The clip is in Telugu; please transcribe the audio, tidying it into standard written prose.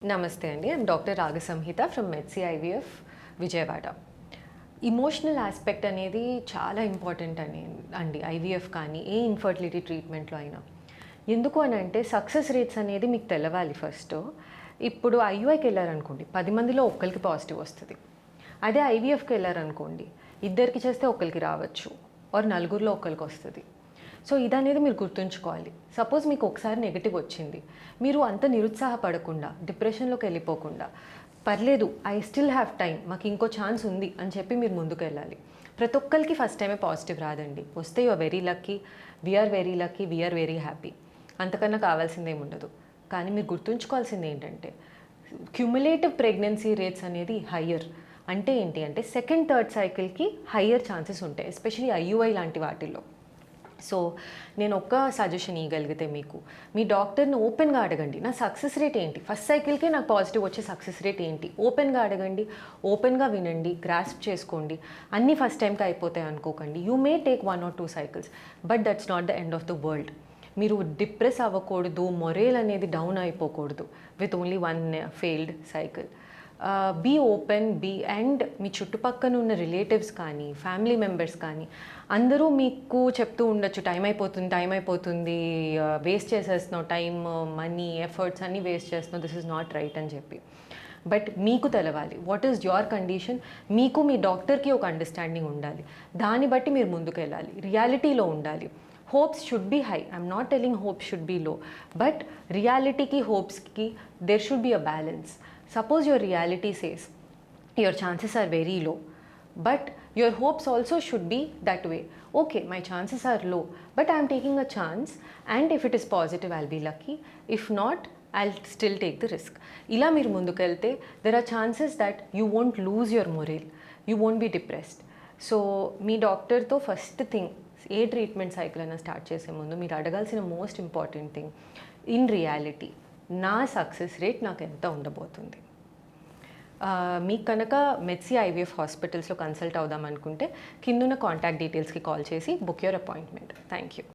Namaste Andy, I'm Dr. Ragasamhita from MedcyIVf, Vijayawada. Emotional aspect అనేది చాలా ఇంపార్టెంట్ అండి ఐవీఎఫ్ కానీ ఏ ఇన్ఫర్టిలిటీ ట్రీట్మెంట్లో అయినా. ఎందుకు అని అంటే సక్సెస్ రేట్స్ అనేది మీకు తెలవాలి ఫస్ట్. ఇప్పుడు ఐయుఐకి వెళ్ళారనుకోండి 10 మందిలో ఒక్కరికి పాజిటివ్ వస్తుంది. అదే ఐవీఎఫ్కి వెళ్ళారనుకోండి ఇద్దరికి చేస్తే ఒక్కరికి రావచ్చు ఆర్ నలుగురిలో ఒక్కరికి వస్తుంది. సో ఇదనేది మీరు గుర్తుంచుకోవాలి. సపోజ్ మీకు ఒకసారి నెగిటివ్ వచ్చింది, మీరు అంత నిరుత్సాహపడకుండా డిప్రెషన్లోకి వెళ్ళిపోకుండా పర్లేదు ఐ స్టిల్ హ్యావ్ టైం, మాకు ఇంకో ఛాన్స్ ఉంది అని చెప్పి మీరు ముందుకు వెళ్ళాలి. ప్రతి ఒక్కరికి ఫస్ట్ టైమే పాజిటివ్ రాదండి. వస్తే you are very lucky, we are very lucky, we are very happy. అంతకన్నా కావాల్సిందేమి ఉండదు. కానీ మీరు గుర్తుంచుకోవాల్సింది ఏంటంటే క్యుములేటివ్ ప్రెగ్నెన్సీ రేట్స్ అనేది హయ్యర్. అంటే ఏంటి అంటే సెకండ్ థర్డ్ సైకిల్కి హయ్యర్ ఛాన్సెస్ ఉంటాయి, ఎస్పెషలీ ఐయుఐ లాంటి వాటిల్లో. సో నేను ఒక్క సజెషన్ ఇవ్వగలిగితే మీకు మీ డాక్టర్ని ఓపెన్గా అడగండి, నా సక్సెస్ రేట్ ఏంటి, ఫస్ట్ సైకిల్కే నాకు పాజిటివ్ వచ్చే సక్సెస్ రేట్ ఏంటి, ఓపెన్గా అడగండి, ఓపెన్గా వినండి, గ్రాస్ప్ చేసుకోండి. అన్నీ ఫస్ట్ టైంకి అయిపోతాయి అనుకోకండి. You may take 1 or 2 cycles, but that's not the end of the world. మీరు డిప్రెస్ అవ్వకూడదు, మొరేల్ అనేది డౌన్ అయిపోకూడదు with only 1 failed cycle. Be open, and మీ చుట్టుపక్కల ఉన్న రిలేటివ్స్ కానీ ఫ్యామిలీ మెంబర్స్ కానీ అందరూ మీకు చెప్తూ ఉండొచ్చు టైం అయిపోతుంది, వేస్ట్ చేసేస్తున్నావు, టైం, మనీ, ఎఫర్ట్స్ అన్నీ వేస్ట్ చేస్తున్నావు, దిస్ ఇస్ నాట్ రైట్ అని చెప్పి. బట్ మీకు తెలవాలి వాట్ ఈస్ యువర్ కండిషన్. మీకు మీ డాక్టర్కి ఒక అండర్స్టాండింగ్ ఉండాలి, దాన్ని బట్టి మీరు ముందుకు వెళ్ళాలి, రియాలిటీలో ఉండాలి. Hopes should be high, I'm not telling hopes should be low, but రియాలిటీకి హోప్స్కి there should be a balance. Suppose your reality says your chances are very low, but your hopes also should be that way. Okay, my chances are low, but I am taking a chance, and if it is positive, I'll be lucky. If not, I'll still take the risk. Ila meer munduku velte, there are chances that you won't lose your morale, you won't be depressed. So మీ డాక్టర్తో ఫస్ట్ థింగ్ ఏ ట్రీట్మెంట్ సైకిల్ అయినా స్టార్ట్ చేసే ముందు మీరు అడగాల్సిన most important thing, in reality నా సక్సెస్ రేట్ నాకు ఎంత ఉండబోతుంది. మీకు కనుక మెడ్సీఐవిఎఫ్ హాస్పిటల్స్లో కన్సల్ట్ అవుదాం అనుకుంటే కిందున్న కాంటాక్ట్ డీటెయిల్స్కి కాల్ చేసి book your appointment. Thank you.